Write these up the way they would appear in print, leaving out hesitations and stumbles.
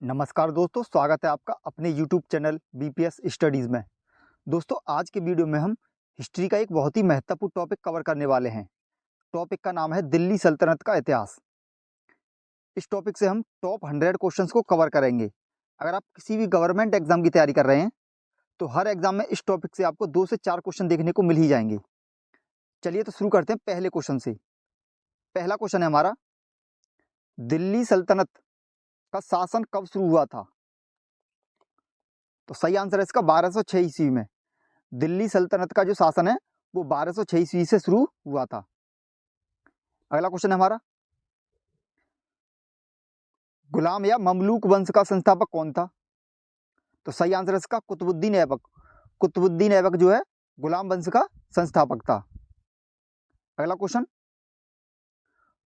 नमस्कार दोस्तों, स्वागत है आपका अपने YouTube चैनल बीपीएस स्टडीज़ में। दोस्तों, आज के वीडियो में हम हिस्ट्री का एक बहुत ही महत्वपूर्ण टॉपिक कवर करने वाले हैं। टॉपिक का नाम है दिल्ली सल्तनत का इतिहास। इस टॉपिक से हम टॉप 100 क्वेश्चंस को कवर करेंगे। अगर आप किसी भी गवर्नमेंट एग्जाम की तैयारी कर रहे हैं तो हर एग्जाम में इस टॉपिक से आपको 2 से 4 क्वेश्चन देखने को मिल ही जाएंगे। चलिए तो शुरू करते हैं पहले क्वेश्चन से। पहला क्वेश्चन है हमारा, दिल्ली सल्तनत का शासन कब शुरू हुआ था? तो सही आंसर है इसका 1206 ईस्वी में। दिल्ली सल्तनत का जो शासन है वो 1206 ईस्वी से शुरू हुआ था। अगला क्वेश्चन है हमारा, गुलाम या ममलूक वंश का संस्थापक कौन था? तो सही आंसर है इसका कुतुबुद्दीन ऐबक। कुतुबुद्दीन ऐबक जो है गुलाम वंश का संस्थापक था। अगला क्वेश्चन,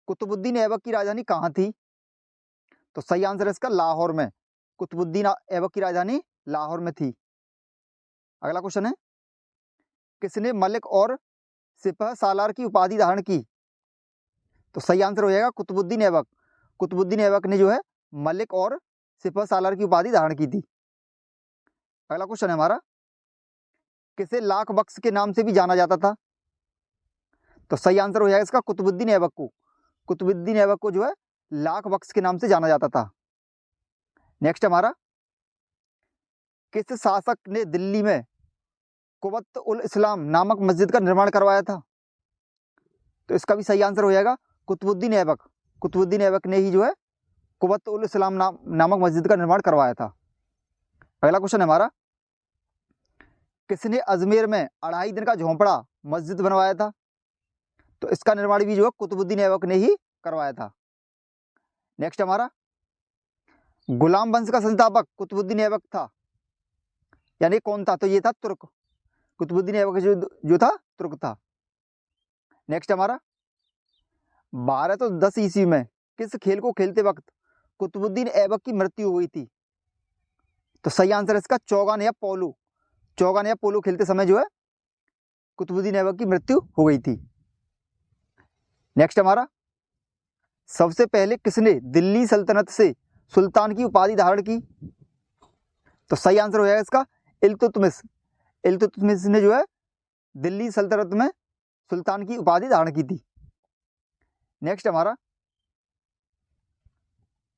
कुतुबुद्दीन ऐबक की राजधानी कहाँ थी? तो सही आंसर है इसका लाहौर में। कुतुबुद्दीन ऐबक की राजधानी लाहौर में थी। अगला क्वेश्चन है, किसने मलिक और सिपह सालार की उपाधि धारण की? तो सही आंसर हो जाएगा कुतुबुद्दीन ऐबक। कुतुबुद्दीन ऐबक ने जो है मलिक और सिपह सालार की उपाधि धारण की थी। अगला क्वेश्चन है हमारा, किसे लाख बख्श के नाम से भी जाना जाता था? तो सही आंसर हो जाएगा इसका कुतुबुद्दीन ऐबक को। कुतुबुद्दीन ऐबक को जो है लाख बख्श के नाम से जाना जाता था। नेक्स्ट हमारा, किस शासक ने दिल्ली में कुवत उल इस्लाम नामक मस्जिद का निर्माण करवाया था? तो इसका भी सही आंसर हो जाएगा कुतुबुद्दीन ऐबक। कुतुबुद्दीन ऐबक ने ही जो है कुवत उल इस्लाम नामक मस्जिद का निर्माण करवाया था। अगला क्वेश्चन है हमारा, किसने अजमेर में 2.5 दिन का झोंपड़ा मस्जिद बनवाया था? तो इसका निर्माण भी जो है कुतुबुद्दीन ऐबक ने ही करवाया था। नेक्स्ट हमारा, गुलाम वंश का संस्थापक कुतुबुद्दीन ऐबक था, यानी कौन था? तो ये था तुर्क। कुतुबुद्दीन ऐबक जो था तुर्क था। नेक्स्ट हमारा, 1210 ईस्वी में किस खेल को खेलते वक्त कुतुबुद्दीन ऐबक की मृत्यु हुई थी? तो सही आंसर है इसका चौगान या पोलो। चौगान या पोलो खेलते समय जो है कुतुबुद्दीन ऐबक की मृत्यु हो गई थी। नेक्स्ट हमारा, सबसे पहले किसने दिल्ली सल्तनत से सुल्तान की उपाधि धारण की? तो सही आंसर हो जाएगा इसका इल्तुतमिश। इल्तुतमिश ने जो है दिल्ली सल्तनत में सुल्तान की उपाधि धारण की थी। नेक्स्ट हमारा,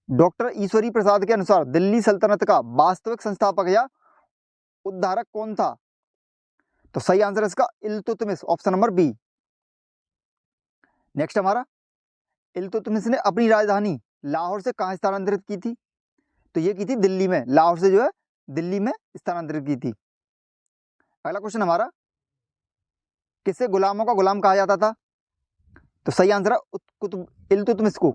डॉक्टर ईश्वरी प्रसाद के अनुसार दिल्ली सल्तनत का वास्तविक संस्थापक या उद्धारक कौन था? तो सही आंसर है इसका Iltutmish, option number B. Next हमारा, इल्तुतमिश ने अपनी राजधानी लाहौर से कहां स्थानांतरित की थी? तो ये की थी दिल्ली में। लाहौर से जो है दिल्ली में स्थानांतरित की थी। अगला क्वेश्चन हमारा, किसे गुलामों का गुलाम कहा जाता था? तो सही आंसर है इल्तुतमिश को।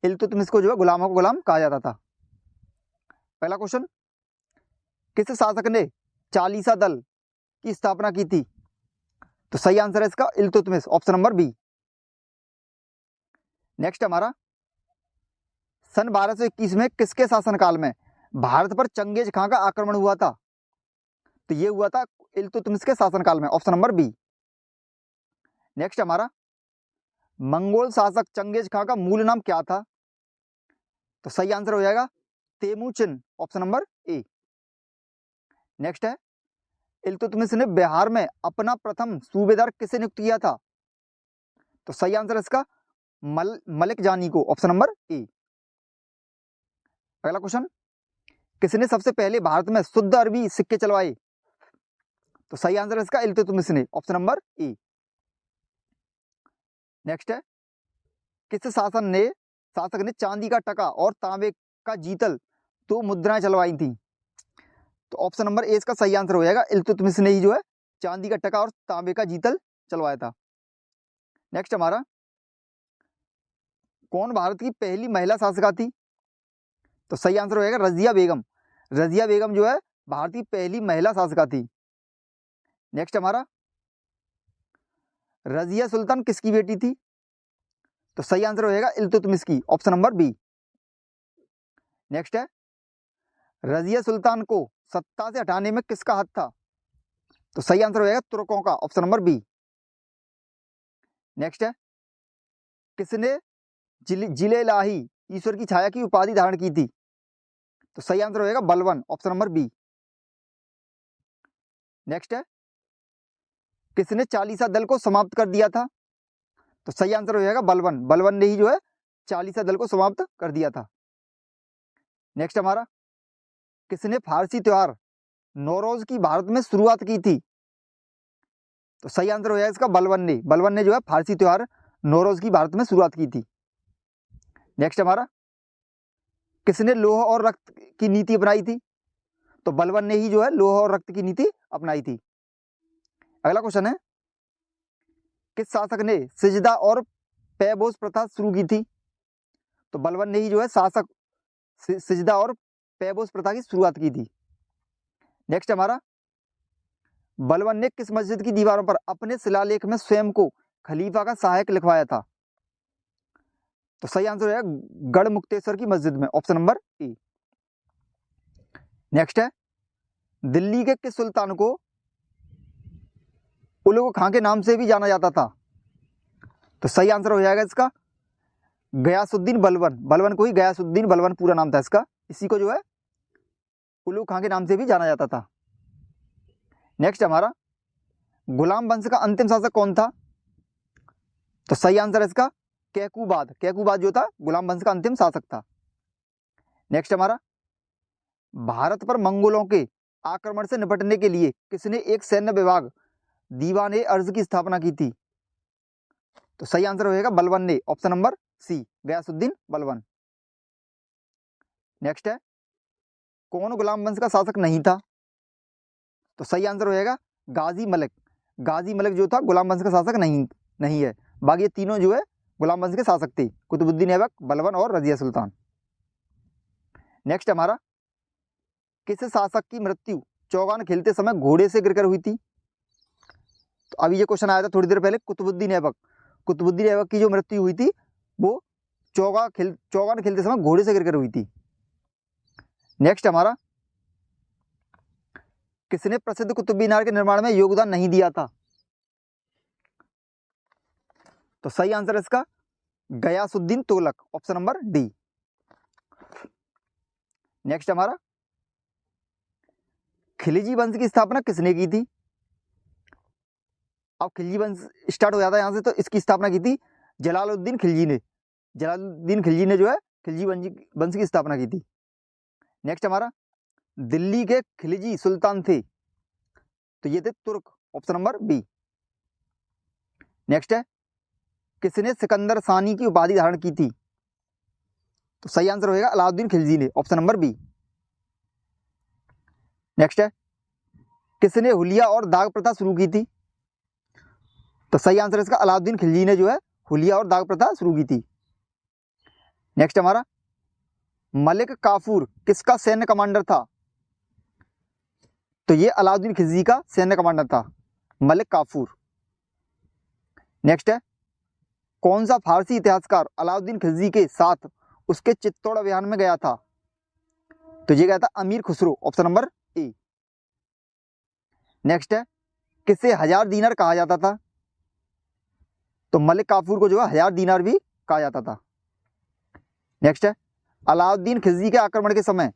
इल्तुतमिश को जो है गुलामों का गुलाम कहा जाता था। पहला क्वेश्चन, किस शासक ने चालीसा दल की स्थापना की थी? तो सही आंसर है इसका Iltutmish, option number B. Next हमारा, सन 1221 में किसके शासनकाल में भारत पर चंगेज खां का आक्रमण हुआ था? तो ये हुआ था इल्तुतमिश के शासनकाल में, ऑप्शन नंबर बी। नेक्स्ट हमारा, मंगोल शासक चंगेज खां का मूल नाम क्या था? तो सही आंसर हो जाएगा Temujin, option number A. Next है, इल्तुतमिश ने बिहार में अपना प्रथम सूबेदार किसे नियुक्त किया था? तो सही आंसर है इसका मलिक जानी को, ऑप्शन नंबर ए। अगला क्वेश्चन, किसने सबसे पहले भारत में शुद्ध अरबी सिक्के चलवाए? तो सही आंसर है इसका इल्तुतमिश ने, ऑप्शन नंबर ए। नेक्स्ट है, किस शासक ने चांदी का टका और तांबे का जीतल 2 मुद्राएं चलवाई थी? तो ऑप्शन नंबर ए इसका सही आंसर हो जाएगा इल्तुतमिश ने ही जो है चांदी का टका और तांबे का जीतल चलवाया था। नेक्स्ट हमारा, कौन भारत की पहली महिला शासिका थी? तो सही आंसर हो जाएगा रजिया बेगम। रजिया बेगम जो है भारत की पहली महिला शासिका थी। नेक्स्ट हमारा, रजिया सुल्तान किसकी बेटी थी? तो सही आंसर हो जाएगा इल्तुतमिश की, ऑप्शन नंबर बी। नेक्स्ट है, रजिया सुल्तान को सत्ता से हटाने में किसका हाथ था? तो सही आंसर हो जाएगा तुर्कों का, ऑप्शन नंबर बी। नेक्स्ट है, किसने जिले लाही ईश्वर की छाया की उपाधि धारण की थी? तो सही आंसर हो जाएगा बलवन, ऑप्शन नंबर बी। नेक्स्ट है, किसने चालीसा दल को समाप्त कर दिया था? तो सही आंसर हो जाएगा बलवन, बलवन ने ही जो है चालीसा दल को समाप्त कर दिया था। नेक्स्ट हमारा, किसने फारसी त्योहार नौरोज की भारत में शुरुआत की थी? तो सही आंसर हो जाएगा इसका बलवन ने, बलवन ने जो है फारसी त्योहार नौरोज की भारत में शुरुआत की थी। नेक्स्ट हमारा, किसने लोह और रक्त की नीति अपनाई थी? तो बलवन ने ही जो है लोह और रक्त की नीति अपनाई थी। अगला क्वेश्चन है, किस शासक ने सिजदा और पैबोस प्रथा शुरू की थी? तो बलवन ने ही जो है शासक सिजदा और पैबोस प्रथा की शुरुआत की थी। नेक्स्ट हमारा, बलवन ने किस मस्जिद की दीवारों पर अपने शिलालेख में स्वयं को खलीफा का सहायक लिखवाया था? तो सही आंसर है गढ़ मुक्तेश्वर की मस्जिद में, ऑप्शन नंबर ए। नेक्स्ट है, दिल्ली के किस सुल्तान को उलुग खां के नाम से भी जाना जाता था? तो सही आंसर हो जाएगा इसका गयासुद्दीन बलवन, बलवन को ही गयासुद्दीन बलवन पूरा नाम था इसका, इसी को जो है उलुग खां के नाम से भी जाना जाता था। नेक्स्ट हमारा, गुलाम वंश का अंतिम शासक कौन था? तो सही आंसर है इसका कैकूबाद, कैकूबाद जो था गुलाम वंश का अंतिम शासक था। नेक्स्ट हमारा, भारत पर मंगोलों के आक्रमण से निपटने के लिए किसने एक सैन्य विभाग दीवान-ए अर्ज की स्थापना की थी? तो सही आंसर हो जाएगा बलवन ने, ऑप्शन नंबर सी, गयासुद्दीन बलवन। नेक्स्ट है, कौन गुलाम वंश का शासक नहीं था? तो सही आंसर हो जाएगा गाजी मलिक, गाजी मलिक जो था गुलाम वंश का शासक नहीं है। बाकी ये तीनों जो है गुलाम वंश के शासक थे, कुतुबुद्दीन ऐबक, बलवन और रजिया सुल्तान। नेक्स्ट हमारा, किस शासक की मृत्यु चौगान खेलते समय घोड़े से गिरकर हुई थी? तो अभी ये क्वेश्चन आया था थोड़ी देर पहले, कुतुबुद्दीन ऐबक, कुतुबुद्दीन ऐबक की जो मृत्यु हुई थी वो चौगान खेलते समय घोड़े से गिरकर हुई थी। नेक्स्ट हमारा, किसने प्रसिद्ध कुतुब मीनार के निर्माण में योगदान नहीं दिया था? तो सही आंसर है इसका Ghiyasuddin Tughlaq, option number D. Next हमारा, खिलजी वंश की स्थापना किसने की थी? अब खिलजी वंश स्टार्ट हो जाता है यहां से, तो इसकी स्थापना की थी जलालुद्दीन खिलजी ने, जलालुद्दीन खिलजी ने जो है खिलजी वंश की स्थापना की थी। नेक्स्ट हमारा, दिल्ली के खिलजी सुल्तान थे, तो ये थे तुर्क, ऑप्शन नंबर बी। नेक्स्ट है, किसने सिकंदर सानी की उपाधि धारण की थी? तो सही आंसर होगा अलाउद्दीन खिलजी ने, ऑप्शन नंबर बी। नेक्स्ट है, किसने हुलिया और दाग प्रथा शुरू की थी? तो सही आंसर है इसका अलाउद्दीन खिलजी ने जो है हुलिया और दाग प्रथा शुरू की थी। नेक्स्ट हमारा, मलिक काफूर किसका सैन्य कमांडर था? तो ये अलाउद्दीन खिलजी का सैन्य कमांडर था, मलिक काफूर। नेक्स्ट है, कौन सा फारसी इतिहासकार अलाउद्दीन खिलजी के साथ उसके चित्तौड़ अभियान में गया था? तो ये गया था अमीर Khusro, option number A. Next है, किसे 1000 दीनार कहा जाता था? तो मलिक काफूर को जो है 1000 दीनार भी कहा जाता था। नेक्स्ट है, अलाउद्दीन खिलजी के आक्रमण के समय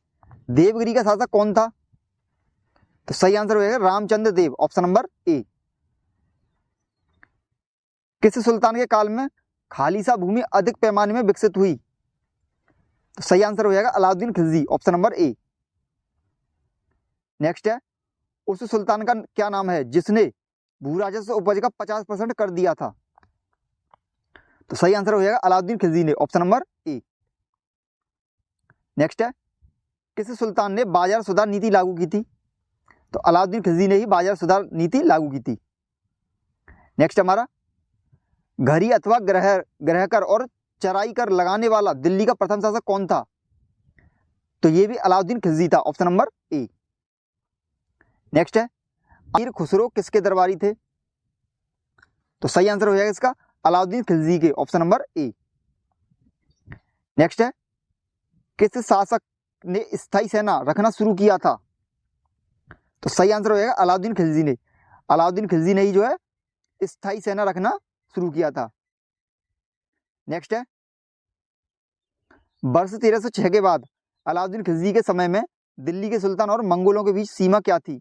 देवगिरी का शासक कौन था? तो सही आंसर हो जाएगा रामचंद्र देव, ऑप्शन नंबर ए। किस सुल्तान के काल में खालिसा भूमि अधिक पैमाने में विकसित हुई? तो सही आंसर हो जाएगा Alauddin Khilji, option number A. Next है, उस सुल्तान का क्या नाम है जिसने भू राजस्व उपज का 50% कर दिया था? तो सही आंसर हो जाएगा अलाउद्दीन खिलजी ने, ऑप्शन नंबर ए। नेक्स्ट है, किस सुल्तान ने बाजार सुधार नीति लागू की थी? तो अलाउद्दीन खिलजी ने ही बाजार सुधार नीति लागू की थी। नेक्स्ट हमारा, घरी अथवा ग्रह कर और चराई कर लगाने वाला दिल्ली का प्रथम शासक कौन था? तो ये भी अलाउद्दीन खिलजी था, ऑप्शन नंबर ए। नेक्स्ट है, अमीर खुसरो किसके दरबारी थे? तो सही आंसर हो जाएगा इसका अलाउद्दीन खिलजी के, ऑप्शन नंबर ए। नेक्स्ट है, किस शासक ने स्थायी सेना रखना शुरू किया था? तो सही आंसर हो जाएगा अलाउद्दीन खिलजी ने, अलाउद्दीन खिलजी ने ही जो है स्थायी सेना रखना शुरू किया था। नेक्स्ट है, वर्ष 1306 के बाद अलाउद्दीन खिलजी के समय में दिल्ली के सुल्तान और मंगोलों के बीच सीमा क्या थी?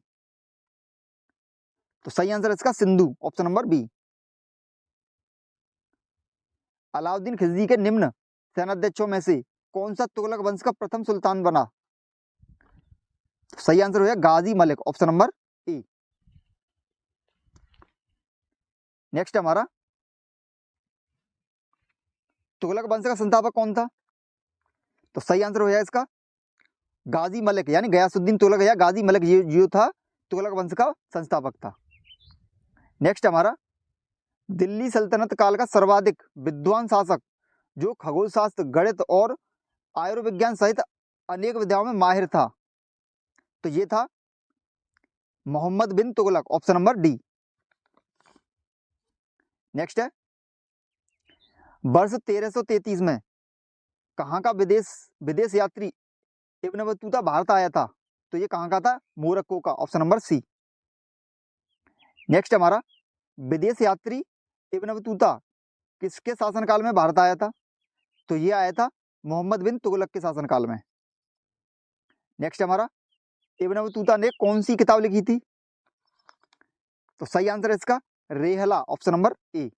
तो सही आंसर इसका Sindhu, option number B. Alauddin Khilji के निम्न सेनाध्यक्षों में से कौन सा तुगलक वंश का प्रथम सुल्तान बना? सही आंसर हो गया Ghazi Malik, option number A. Next हमारा तुगलक वंश का संस्थापक कौन था? तो सही आंसर हो जाएगा इसका गाजी मलिक, यानी गयासुद्दीन तुगलक या गाजी मलिक, ये जो था तुगलक वंश का संस्थापक था। नेक्स्ट हमारा दिल्ली सल्तनत काल का सर्वाधिक विद्वान शासक जो खगोल शास्त्र, गणित और आयुर्विज्ञान सहित अनेक विद्याओं में माहिर था, तो ये था Mohammad bin Tughlaq, option number D. Next है वर्ष 1333 में कहाँ का विदेश यात्री इब्न बतूता भारत आया था? तो ये कहाँ का था? मोरक्को का, ऑप्शन नंबर सी। नेक्स्ट हमारा विदेश यात्री इब्न बतूता किसके शासनकाल में भारत आया था? तो ये आया था मोहम्मद बिन तुगलक के शासनकाल में। नेक्स्ट हमारा इब्न बतूता ने कौन सी किताब लिखी थी? तो सही आंसर है इसका Rihla, option number A.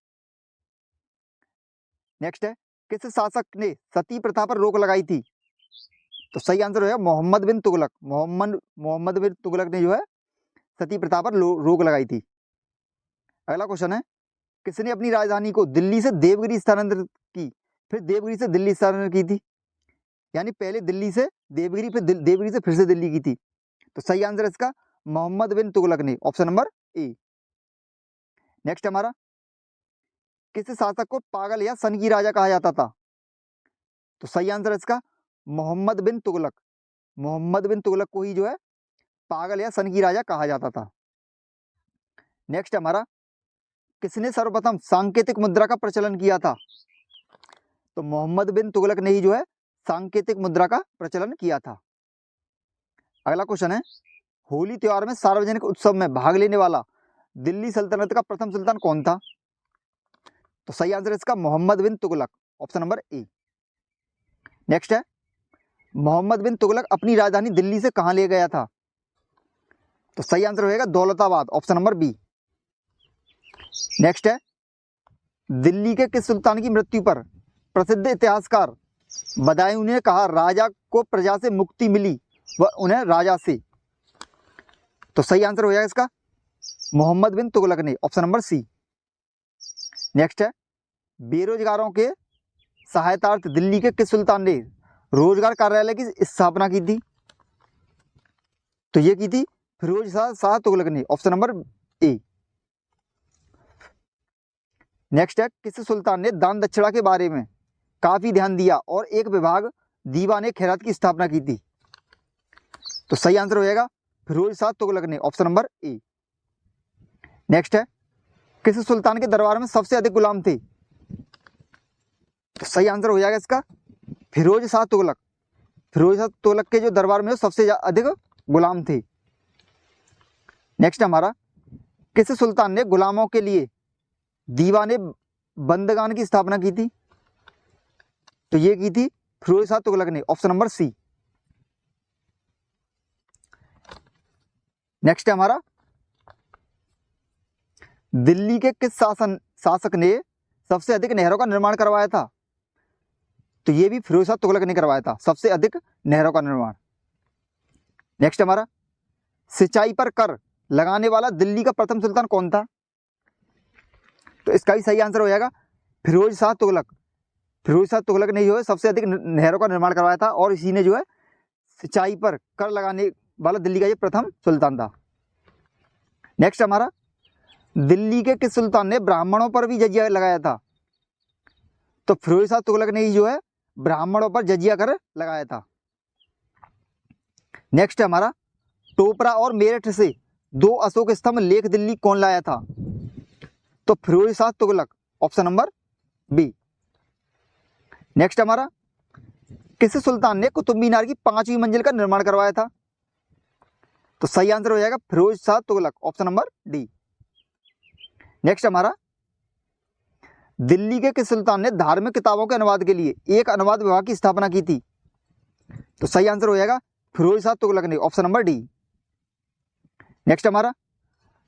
Next है किस शासक ने सती प्रथा पर रोक लगाई थी? तो सही आंसर हो मोहम्मद बिन तुगलक। मोहम्मद बिन तुगलक ने जो है सती प्रथा पर रोक लगाई थी। अगला क्वेश्चन है किसने अपनी राजधानी को दिल्ली से देवगिरी स्थानांतरित की, फिर देवगिरी से दिल्ली स्थानांतरित की थी? यानी पहले दिल्ली से देवगिरी, फिर देवगिरी से फिर से दिल्ली की थी। तो सही आंसर इसका मोहम्मद बिन तुगलक ने, ऑप्शन नंबर ए। नेक्स्ट हमारा किस शासक को पागल या सन की राजा कहा जाता था? तो सही आंसर इसका मोहम्मद बिन तुगलक। मोहम्मद बिन तुगलक को ही जो है पागल या सन की राजा कहा जाता था। नेक्स्ट हमारा किसने सर्वप्रथम सांकेतिक मुद्रा का प्रचलन किया था? तो मोहम्मद बिन तुगलक ने ही जो है सांकेतिक मुद्रा का प्रचलन किया था। अगला क्वेश्चन है होली त्योहार में सार्वजनिक उत्सव में भाग लेने वाला दिल्ली सल्तनत का प्रथम सुल्तान कौन था? तो सही आंसर इसका Mohammad bin Tughlaq, option number A. Next है मोहम्मद बिन तुगलक अपनी राजधानी दिल्ली से कहां ले गया था? तो सही आंसर होगा Daulatabad, option number B. Next है दिल्ली के किस सुल्तान की मृत्यु पर प्रसिद्ध इतिहासकार बदायूं ने कहा राजा को प्रजा से मुक्ति मिली व उन्हें राजा से? तो सही आंसर हो जाएगा इसका मोहम्मद बिन तुगलक ने, ऑप्शन नंबर सी। नेक्स्ट है बेरोजगारों के सहायतार्थ दिल्ली के किस सुल्तान ने रोजगार कार्यालय की स्थापना की थी? तो ये की थी फिरोज शाह तुगलक ने, ऑप्शन नंबर ए। नेक्स्ट है किस सुल्तान ने दान दक्षिणा के बारे में काफी ध्यान दिया और एक विभाग दीवाने खैरात की स्थापना की थी? तो सही आंसर हो जाएगा फिरोज शाह तुगलक ने, ऑप्शन नंबर ए। नेक्स्ट है किस सुल्तान के दरबार में सबसे अधिक गुलाम थे? तो सही आंसर हो जाएगा इसका फिरोज शाह तुगलक। फिरोज शाह तुगलक के जो दरबार में सबसे अधिक गुलाम थे। नेक्स्ट हमारा किस सुल्तान ने गुलामों के लिए दीवाने बंदगान की स्थापना की थी? तो ये की थी फिरोज शाह तुगलक ने, ऑप्शन नंबर सी। नेक्स्ट है हमारा दिल्ली के किस शासक ने सबसे अधिक नहरों का निर्माण करवाया था? तो ये भी फिरोज शाह तुगलक ने करवाया था सबसे अधिक नहरों का निर्माण। नेक्स्ट हमारा सिंचाई पर कर लगाने वाला दिल्ली का प्रथम सुल्तान कौन था? तो इसका भी सही आंसर हो जाएगा फिरोज शाह तुगलक। फिरोज शाह तुगलक ने जो है सबसे अधिक नहरों का निर्माण करवाया था और इसी ने जो है सिंचाई पर कर लगाने वाला दिल्ली का ये प्रथम सुल्तान था। नेक्स्ट हमारा दिल्ली के किस सुल्तान ने ब्राह्मणों पर भी जजिया लगाया था? तो फिरोज शाह तुगलक ने ही जो है ब्राह्मणों पर जजिया कर लगाया था। नेक्स्ट हमारा टोपरा और मेरठ से 2 अशोक स्तंभ लेख दिल्ली कौन लाया था? तो Firoz Shah Tughlaq, option number B. Next हमारा किस सुल्तान ने कुतुब मीनार की 5वीं मंजिल का निर्माण करवाया था? तो सही आंसर हो जाएगा Firoz Shah Tughlaq, option number D. Next हमारा दिल्ली के किस सुल्तान ने धार्मिक किताबों के अनुवाद के लिए एक अनुवाद विभाग की स्थापना की थी? तो सही आंसर हो जाएगा फिरोज शाह तुगलक ने, ऑप्शन नंबर डी। नेक्स्ट हमारा,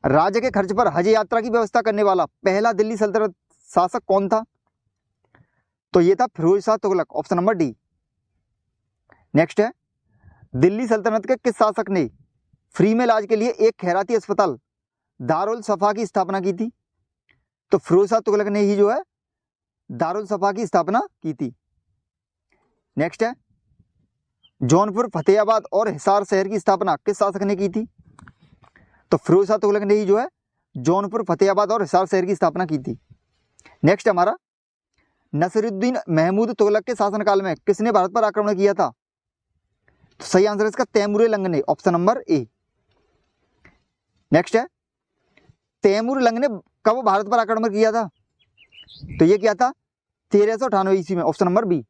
राज्य के खर्च पर हज यात्रा की व्यवस्था करने वाला पहला दिल्ली सल्तनत शासक कौन था? तो ये था Firoz Shah Tughlaq, option number D. Next है, दिल्ली सल्तनत के किस शासक ने फ्री में इलाज के लिए एक खैराती अस्पताल दारुल सफा की स्थापना की थी? तो फिरोज शाह तुगलक ने ही जो है दारुल सफा की स्थापना की थी। नेक्स्ट है, जौनपुर, फतेहाबाद और हिसार शहर की स्थापना किस शासक ने की थी? तो फिरोज शाह तुगलक ने ही जो है जौनपुर, फतेहाबाद और हिसार शहर की स्थापना की थी। नेक्स्ट हमारा, नसीरुद्दीन महमूद तुगलक के शासनकाल में किसने भारत पर आक्रमण किया था? तो सही आंसर है इसका तैमूर लंग ने, ऑप्शन नंबर ए। नेक्स्ट है, तैमूर लंग ने कब भारत पर आक्रमण किया था? तो ये क्या था 1398 ईस्वी में, ऑप्शन नंबर बी।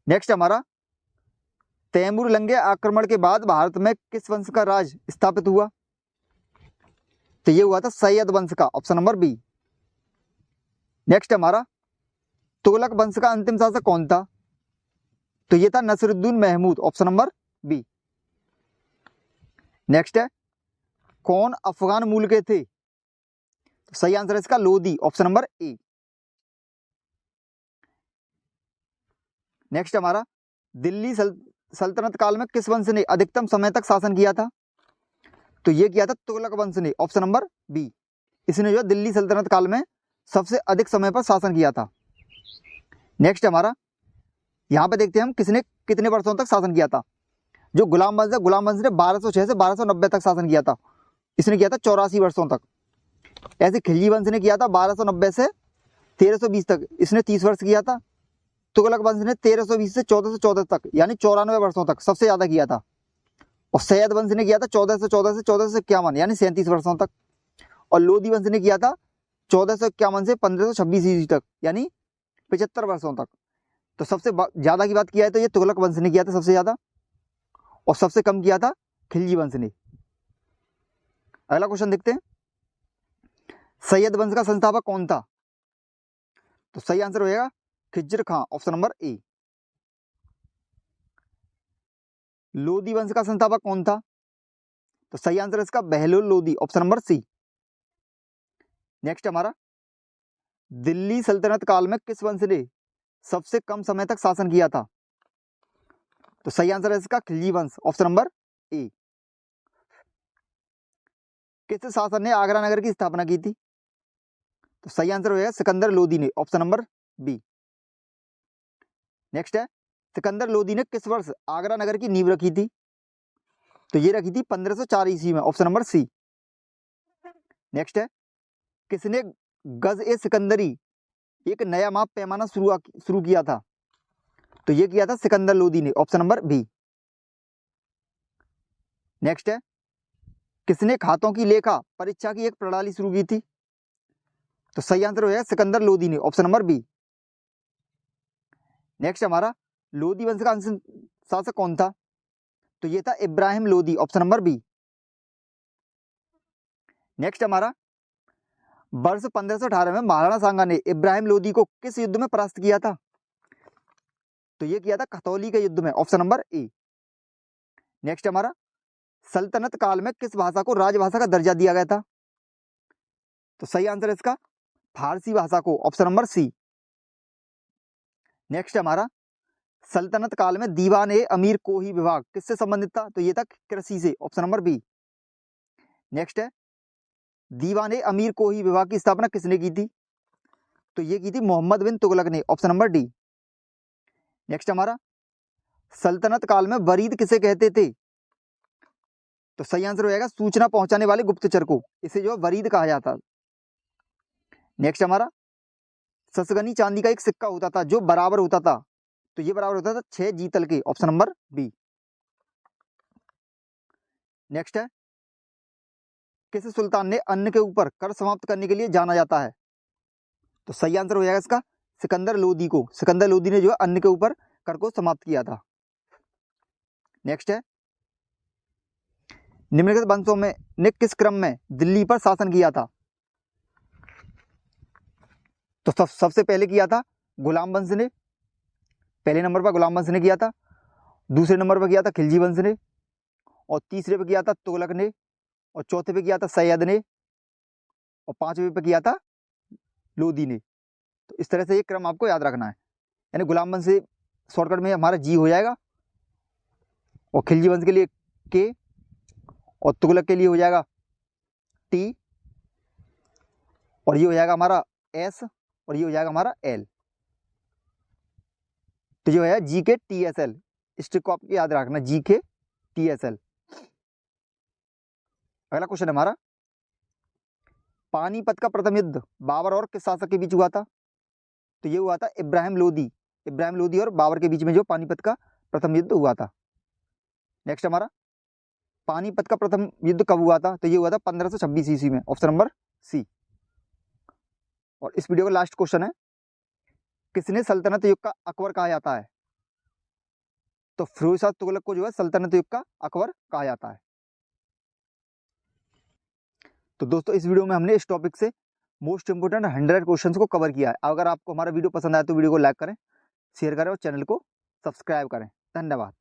नेक्स्ट हमारा, तैमूर लंग के आक्रमण के बाद भारत में किस वंश का राज स्थापित हुआ? तो ये हुआ था सैयद वंश का, ऑप्शन नंबर बी। नेक्स्ट हमारा, तुगलक वंश का अंतिम शासक कौन था? तो ये था Nasiruddin Mahmud, option number B. Next है, कौन अफगान मूल के थे? तो सही आंसर है इसका Lodi, option number A. Next हमारा, दिल्ली सल्तनत काल में किस वंश ने अधिकतम समय तक शासन किया था? तो ये किया था तुगलक वंश ने, ऑप्शन नंबर बी। इसने जो है दिल्ली सल्तनत काल में सबसे अधिक समय पर शासन किया था। नेक्स्ट हमारा, यहाँ पे देखते हैं हम किसने कितने वर्षों तक शासन किया था। जो गुलाम वंश है, गुलाम वंश ने 1206 से 1290 तक शासन किया था, इसने किया था 84 वर्षों तक। ऐसे खिलजी वंश ने किया था 1290 से 1320 तक, इसने 30 वर्ष किया था। तुगलक वंश ने 1320 से 1414 तक यानी 94 वर्षों तक सबसे ज्यादा किया था। और सैयद वंश ने किया था 1414 से 1451 यानी 37 वर्षों तक। और लोधी वंश ने किया था 1451 से 1526 ईस्वी तक यानी 75 वर्षों तक। तो सबसे ज्यादा की बात किया है तो ये तुगलक वंश ने किया था सबसे ज्यादा, और सबसे कम किया था खिलजी वंश ने। अगला क्वेश्चन देखते हैं, सैयद वंश का संस्थापक कौन था? तो सही आंसर हो जाएगा खिज्र खां, ऑप्शन नंबर ए। लोधी वंश का संस्थापक कौन था? तो सही आंसर है इसका Bahlol Lodhi, option number C. Next हमारा, दिल्ली सल्तनत काल में किस वंश ने सबसे कम समय तक शासन किया था? तो सही आंसर है इसका खिलजी वंश, ऑप्शन नंबर ए। किस शासक ने आगरा नगर की स्थापना की थी? तो सही आंसर हो जाएगा सिकंदर लोधी ने, ऑप्शन नंबर बी। नेक्स्ट है, सिकंदर लोधी ने किस वर्ष आगरा नगर की नींव रखी थी? तो ये रखी थी 1504 ईस्वी में, ऑप्शन नंबर सी। नेक्स्ट है, किसने गज ए सिकंदरी एक नया माप पैमाना शुरू किया था? तो ये किया था सिकंदर लोधी ने, ऑप्शन नंबर बी। नेक्स्ट है, किसने खातों की लेखा परीक्षा की एक प्रणाली शुरू की थी? तो सही आंसर हो जाएगा सिकंदर लोधी ने, ऑप्शन नंबर बी। नेक्स्ट हमारा, लोधी वंश का अंतिम शासक कौन था? तो ये था Ibrahim Lodhi, option number B. Next हमारा, वर्ष 1518 में महाराणा सांगा ने इब्राहिम लोधी को किस युद्ध में परास्त किया था? तो ये किया था खतौली के युद्ध में, ऑप्शन नंबर ए। नेक्स्ट हमारा, सल्तनत काल में किस भाषा को राजभाषा का दर्जा दिया गया था? तो सही आंसर है इसका फारसी भाषा को, ऑप्शन नंबर सी। नेक्स्ट हमारा, सल्तनत काल में दीवान ए अमीर कोही विभाग किससे संबंधित था? तो ये था कृषि से, ऑप्शन नंबर बी। नेक्स्ट है, दीवान ए अमीर कोही विभाग की स्थापना किसने की थी? तो ये की थी मोहम्मद बिन तुगलक ने, ऑप्शन नंबर डी। नेक्स्ट हमारा, सल्तनत काल में वरीद किसे कहते थे? तो सही आंसर हो जाएगा सूचना पहुंचाने वाले गुप्तचर को, इसे जो है वरीद कहा जाता। नेक्स्ट हमारा, ससगनी चांदी का एक सिक्का होता था जो बराबर होता था, तो ये बराबर होता था 6 जीतल के, ऑप्शन नंबर बी। नेक्स्ट है, किस सुल्तान ने अन्न के ऊपर कर समाप्त करने के लिए जाना जाता है? तो सही आंसर हो जाएगा इसका सिकंदर लोधी को, सिकंदर लोधी ने जो है अन्न के ऊपर कर को समाप्त किया था। नेक्स्ट है, निम्नलिखित वंशों में ने किस क्रम में दिल्ली पर शासन किया था? तो सबसे पहले किया था गुलाम वंश ने, पहले नंबर पर गुलाम वंश ने किया था, दूसरे नंबर पर किया था खिलजी वंश ने, और तीसरे पे किया था तुगलक ने, और चौथे पे किया था सैयद ने, और पांचवें पे किया था लोदी ने। तो इस तरह से ये क्रम आपको याद रखना है। यानी गुलाम वंश से शॉर्टकट में हमारा जी हो जाएगा, और खिलजी वंश के लिए के, और तुगलक के लिए हो जाएगा टी, और ये हो जाएगा हमारा एस, और ये हो जाएगा हमारा एल। तो जो है जी के टी एस एल, इस ट्रिक को आपको याद रखना, जी के टी एस एल। अगला क्वेश्चन है हमारा, पानीपत का प्रथम युद्ध बाबर और किस शासक के बीच हुआ था? तो ये हुआ था इब्राहिम लोदी और बाबर के बीच में जो पानीपत का प्रथम युद्ध हुआ था। नेक्स्ट हमारा, पानीपत का प्रथम युद्ध कब हुआ था? तो ये हुआ था 1526 ईस्वी में, ऑप्शन नंबर सी। और इस वीडियो का लास्ट क्वेश्चन है, किसने सल्तनत युग का अकबर कहा जाता है? तो फिरोज शाह तुगलक को जो है सल्तनत युग का अकबर कहा जाता है। तो दोस्तों इस वीडियो में हमने इस टॉपिक से मोस्ट इंपोर्टेंट 100 क्वेश्चंस को कवर किया है। अगर आपको हमारा वीडियो पसंद आया तो वीडियो को लाइक करें, शेयर करें और चैनल को सब्सक्राइब करें। धन्यवाद।